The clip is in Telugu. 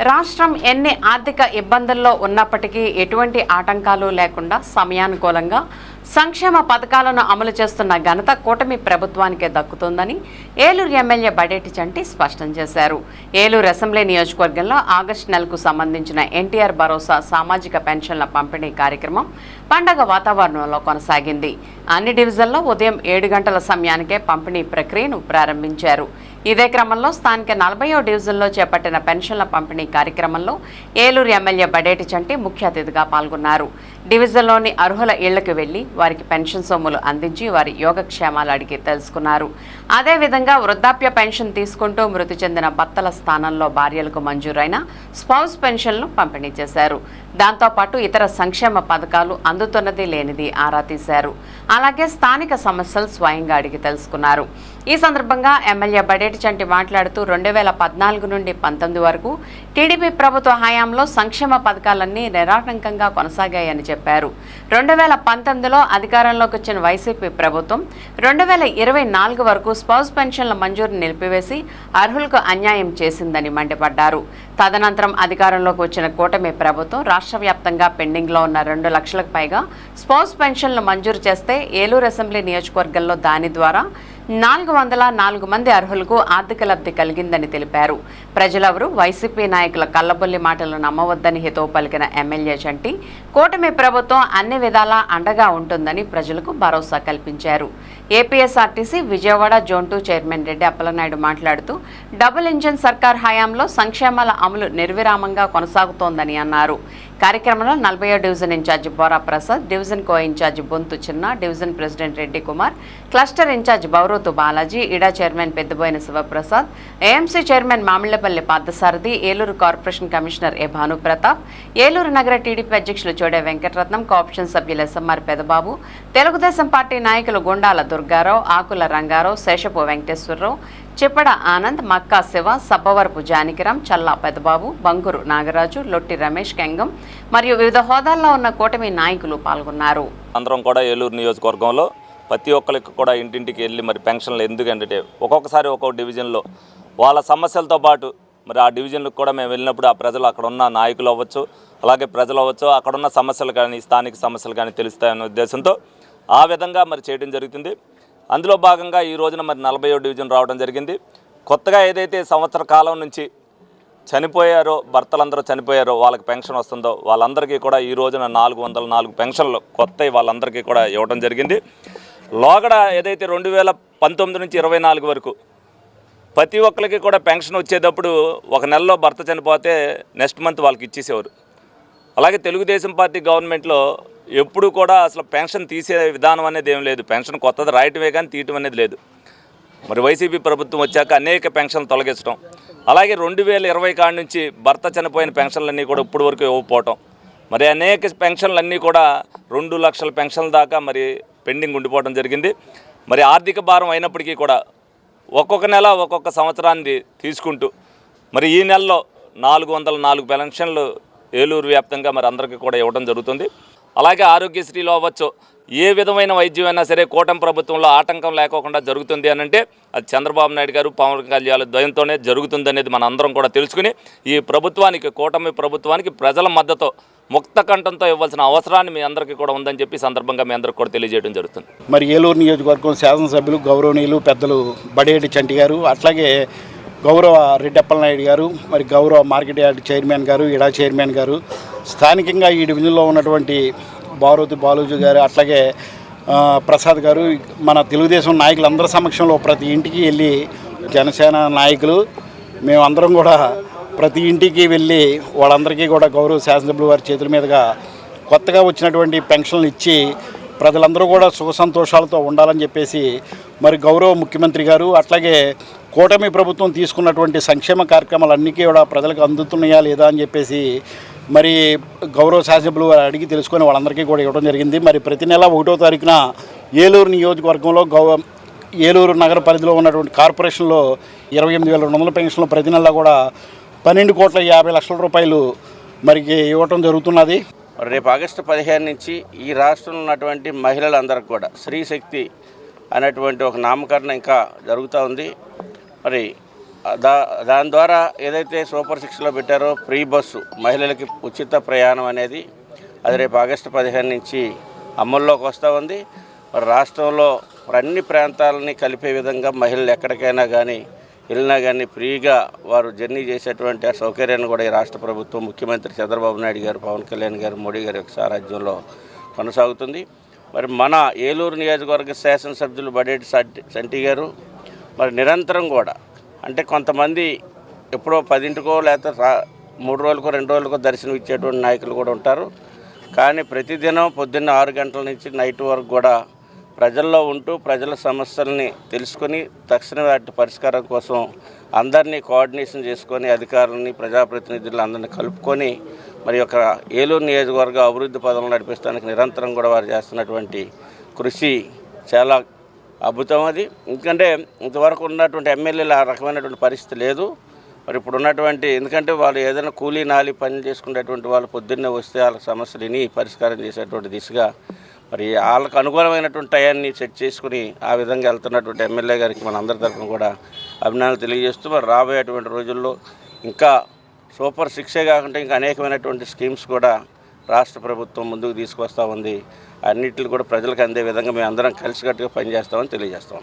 రాష్ట్రం ఎన్ని ఆర్థిక ఇబ్బందుల్లో ఉన్నప్పటికీ ఎటువంటి ఆటంకాలు లేకుండా సమయానుకూలంగా సంక్షేమ పథకాలను అమలు చేస్తున్న ఘనత కూటమి ప్రభుత్వానికే దక్కుతుందని ఏలూరు ఎమ్మెల్యే బడేటి చంటి స్పష్టం చేశారు. ఏలూరు అసెంబ్లీ నియోజకవర్గంలో ఆగస్టు నెలకు సంబంధించిన ఎన్టీఆర్ భరోసా సామాజిక పెన్షన్ల పంపిణీ కార్యక్రమం పండగ వాతావరణంలో కొనసాగింది. అన్ని డివిజన్లో ఉదయం 7 గంటల సమయానికే పంపిణీ ప్రక్రియను ప్రారంభించారు. ఇదే క్రమంలో స్థానిక 40వ డివిజన్లో చేపట్టిన పెన్షన్ల పంపిణీ కార్యక్రమంలో ఏలూరు ఎమ్మెల్యే బడేటి చంటి ముఖ్య అతిథిగా పాల్గొన్నారు. డివిజన్లోని అర్హుల ఇళ్లకు వెళ్లి వారికి పెన్షన్ సొమ్ములు అందించి వారి యోగక్షేమాలు అడిగి తెలుసుకున్నారు. అదేవిధంగా వృద్ధాప్య పెన్షన్ తీసుకుంటూ మృతి చెందిన భర్తల స్థానంలో భార్యలకు మంజూరైన స్పౌస్ పెన్షన్లు పంపిణీ చేశారు. దాంతోపాటు ఇతర సంక్షేమ పథకాలు అందుతున్నది లేనిది ఆరా తీశారు. అలాగే స్థానిక సమస్యలు స్వయంగా అడిగి తెలుసుకున్నారు. ఈ సందర్భంగా ఎమ్మెల్యే బడేటి చంటి మాట్లాడుతూ 2014 నుండి 19 వరకు టీడీపీ ప్రభుత్వ హయాంలో సంక్షేమ పథకాలన్నీ నిరాటంకంగా కొనసాగాయని చెప్పారు. 2019లో అధికారంలోకి వచ్చిన వైసీపీ ప్రభుత్వం 2024 వరకు స్పౌస్ పెన్షన్ల మంజూరు నిలిపివేసి అర్హులకు అన్యాయం చేసిందని మండిపడ్డారు. తదనంతరం అధికారంలోకి వచ్చిన కూటమి ప్రభుత్వం రాష్ట్ర వ్యాప్తంగా పెండింగ్లో ఉన్న 2 లక్షలకు పైగా స్పౌస్ పెన్షన్లు మంజూరు చేస్తే ఏలూరు అసెంబ్లీ నియోజకవర్గంలో దాని ద్వారా 404 మంది అర్హులకు ఆర్థిక లబ్ధి కలిగిందని తెలిపారు. ప్రజలెవరూ వైసీపీ నాయకుల కల్లబొల్లి మాటలు నమ్మవద్దని హితవు పలికిన ఎమ్మెల్యే చంటి కూటమి ప్రభుత్వం అన్ని విధాలా అండగా ఉంటుందని ప్రజలకు భరోసా కల్పించారు. APSRTC Vijayawada zone 2 chairman Reddy Appalanaidu మాట్లాడుతూ డబుల్ ఇంజన్ సర్కార్ హయాంలో సంక్షేమాల అమలు నిర్విరామంగా కొనసాగుతోందని అన్నారు. కార్యక్రమంలో 40వ division incharge Bora Prasad, division co incharge Bonthu Chinna, division president Reddy Kumar, cluster incharge Bourothu Balaji, ఇడా chairman Peddaboyina Sivaprasad, AMC chairman Mamillapalli Parthasarathy, Eluru corporation commissioner A Bhanuprathap, Eluru నగర టీడీపీ అధ్యక్షులు చోడే వెంకటరత్నం, కోఆప్షన్ సభ్యులు ఎస్ఎంఆర్ పెదబాబు, తెలుగుదేశం పార్టీ నాయకులు గుండాల దుర్గారావు, ఆకుల రంగారావు, శేషపు వెంకటేశ్వరరావు, చిప్పడ ఆనంద్, మక్కా శివ, సబ్బవరపు జానకిరాం, చల్లా పెదబాబు, బంగురు నాగరాజు, లొట్టి రమేష్ కెంగం మరియు వివిధ హోదాల్లో ఉన్న కూటమి నాయకులు పాల్గొన్నారు. అందరం కూడా ఏలూరు నియోజకవర్గంలో ప్రతి ఒక్కరికి కూడా ఇంటింటికి వెళ్ళి మరి పెన్షన్లు ఎందుకంటే ఒక్కొక్కసారి ఒక్కొక్క డివిజన్లో వాళ్ళ సమస్యలతో పాటు మరి ఆ డివిజన్లకు కూడా మేము వెళ్ళినప్పుడు ఆ ప్రజలు అక్కడ ఉన్న నాయకులు అవ్వచ్చు, అలాగే ప్రజలు అవ్వచ్చు, అక్కడ ఉన్న సమస్యలు కానీ స్థానిక సమస్యలు కానీ తెలుస్తాయనే ఉద్దేశంతో ఆ విధంగా మరి చేయడం జరుగుతుంది. అందులో భాగంగా ఈ రోజున మరి 40వ డివిజన్ రావడం జరిగింది. కొత్తగా ఏదైతే సంవత్సర కాలం నుంచి చనిపోయారో భర్తలందరూ చనిపోయారో వాళ్ళకి పెన్షన్ వస్తుందో వాళ్ళందరికీ కూడా ఈ రోజున 404 పెన్షన్లు కొత్తవి వాళ్ళందరికీ కూడా ఇవ్వడం జరిగింది. లోగడ ఏదైతే 2019 నుంచి 24 వరకు ప్రతి ఒక్కరికి కూడా పెన్షన్ వచ్చేటప్పుడు ఒక నెలలో భర్త చనిపోతే నెక్స్ట్ మంత్ వాళ్ళకి ఇచ్చేసేవారు. అలాగే తెలుగుదేశం పార్టీ గవర్నమెంట్లో ఎప్పుడు కూడా అసలు పెన్షన్ తీసే విధానం అనేది ఏం లేదు. పెన్షన్ కొత్తది రాయటమే కానీ తీయటం అనేది లేదు. మరి వైసీపీ ప్రభుత్వం వచ్చాక అనేక పెన్షన్లు తొలగించడం, అలాగే 2020 కాడి నుంచి భర్త చనిపోయిన పెన్షన్లన్నీ కూడా ఇప్పుడు వరకు ఇవ్వకపోవటం, మరి అనేక పెన్షన్లన్నీ కూడా 2 లక్షల పెన్షన్ల దాకా మరి పెండింగ్ ఉండిపోవడం జరిగింది. మరి ఆర్థిక భారం అయినప్పటికీ కూడా ఒక్కొక్క నెల ఒక్కొక్క సంవత్సరాన్ని తీసుకుంటూ మరి ఈ నెలలో 404 పెన్షన్లు ఏలూరు వ్యాప్తంగా మరి అందరికీ కూడా ఇవ్వడం జరుగుతుంది. అలాగే ఆరోగ్యశ్రీలో అవ్వచ్చు, ఏ విధమైన వైద్యమైనా సరే కూటమి ప్రభుత్వంలో ఆటంకం లేకోకుండా జరుగుతుంది అని అంటే అది చంద్రబాబు నాయుడు గారు పవన్ కళ్యాణ్ ద్వయంతోనే జరుగుతుంది అనేది మన అందరం కూడా తెలుసుకుని ఈ ప్రభుత్వానికి కూటమి ప్రభుత్వానికి ప్రజల మద్దతు ముక్త కంఠంతో ఇవ్వాల్సిన అవసరాన్ని మీ అందరికీ కూడా ఉందని చెప్పి సందర్భంగా మీ అందరికీ కూడా తెలియజేయడం జరుగుతుంది. మరి ఏలూరు నియోజకవర్గం శాసనసభ్యులు గౌరవనీయులు పెద్దలు బడేటి చంటి గారు, అట్లాగే గౌరవ రెడ్డి అప్పలనాయుడు గారు, మరి గౌరవ మార్కెట్ యార్డ్ చైర్మన్ గారు, ఇడా చైర్మన్ గారు, స్థానికంగా ఈ డివిజన్లో ఉన్నటువంటి బౌరోతు బాలాజీ గారు, అట్లాగే ప్రసాద్ గారు, మన తెలుగుదేశం నాయకులందరి సమక్షంలో ప్రతి ఇంటికి వెళ్ళి జనసేన నాయకులు మేమందరం కూడా ప్రతి ఇంటికి వెళ్ళి వాళ్ళందరికీ కూడా గౌరవ శాసనసభ్యుల వారి చేతుల మీదుగా కొత్తగా వచ్చినటువంటి పెన్షన్లు ఇచ్చి ప్రజలందరూ కూడా సుఖ సంతోషాలతో ఉండాలని చెప్పేసి మరి గౌరవ ముఖ్యమంత్రి గారు అట్లాగే కూటమి ప్రభుత్వం తీసుకున్నటువంటి సంక్షేమ కార్యక్రమాలన్నీ కూడా ప్రజలకు అందుతున్నాయా లేదా అని చెప్పేసి మరి గౌరవ శాసనసభ్యులు అడిగి తెలుసుకొని వాళ్ళందరికీ కూడా ఇవ్వడం జరిగింది. మరి ప్రతి నెల 1వ తారీఖున ఏలూరు నియోజకవర్గంలో ఏలూరు నగర పరిధిలో ఉన్నటువంటి కార్పొరేషన్లో 28,200 పెన్షన్లు ప్రతి నెల కూడా 12,50,00,000 రూపాయలు మరి ఇవ్వటం జరుగుతున్నది. రేపు ఆగస్టు 15 నుంచి ఈ రాష్ట్రంలో ఉన్నటువంటి మహిళలందరికీ కూడా స్త్రీ శక్తి అనేటువంటి ఒక నామకరణ ఇంకా జరుగుతూ ఉంది. మరి దాని ద్వారా ఏదైతే సూపర్ 6లో పెట్టారో ఫ్రీ బస్సు మహిళలకి ఉచిత ప్రయాణం అనేది అది రేపు ఆగస్టు 15 నుంచి అమల్లోకి వస్తూ ఉంది. మరి రాష్ట్రంలో అన్ని ప్రాంతాలని కలిపే విధంగా మహిళలు ఎక్కడికైనా కానీ వెళ్ళినా కానీ ఫ్రీగా వారు జర్నీ చేసేటువంటి ఆ సౌకర్యాన్ని కూడా ఈ రాష్ట్ర ప్రభుత్వం ముఖ్యమంత్రి చంద్రబాబు నాయుడు గారు, పవన్ కళ్యాణ్ గారు, మోడీ గారి యొక్క సారథ్యంలో కొనసాగుతుంది. మరి మన ఏలూరు నియోజకవర్గ శాసనసభ్యులు బడేటి చంటి గారు మరి నిరంతరం కూడా అంటే కొంతమంది ఎప్పుడో 10ంటికో లేకపోతే 3 రోజులకో 2 రోజులకో దర్శనం ఇచ్చేటువంటి నాయకులు కూడా ఉంటారు. కానీ ప్రతిదినం పొద్దున్న 6 గంటల నుంచి నైట్ వరకు కూడా ప్రజల్లో ఉంటూ ప్రజల సమస్యల్ని తెలుసుకొని తక్షణ వాటి పరిష్కారం కోసం అందరినీ కోఆర్డినేషన్ చేసుకొని అధికారులని ప్రజాప్రతినిధులు అందరినీ కలుపుకొని మరి యొక్క ఏలూరు నియోజకవర్గ అభివృద్ధి పదంలో నడిపిస్తానికి నిరంతరం కూడా వారు చేస్తున్నటువంటి కృషి చాలా అద్భుతం. అది ఎందుకంటే ఇంతవరకు ఉన్నటువంటి ఎమ్మెల్యేలు ఆ రకమైనటువంటి పరిస్థితి లేదు. మరి ఇప్పుడు ఉన్నటువంటి ఎందుకంటే వాళ్ళు ఏదైనా కూలీ నాలి పని చేసుకునేటువంటి వాళ్ళు పొద్దున్నే వస్తే వాళ్ళ సమస్యలు విని పరిష్కారం చేసేటువంటి దిశగా మరి వాళ్ళకు అనుకూలమైనటువంటి టయాన్ని సెట్ చేసుకుని ఆ విధంగా వెళ్తున్నటువంటి ఎమ్మెల్యే గారికి మన అందరి తరఫున కూడా అభినందనలు తెలియజేస్తూ మరి రాబోయేటువంటి రోజుల్లో ఇంకా సూపర్ 6 కాకుండా ఇంకా అనేకమైనటువంటి స్కీమ్స్ కూడా రాష్ట్ర ప్రభుత్వం ముందుకు తీసుకొస్తూ ఉంది. అన్నింటిని కూడా ప్రజలకు అందే విధంగా మేము అందరం కలిసికట్టుగా పనిచేస్తామని తెలియజేస్తాం.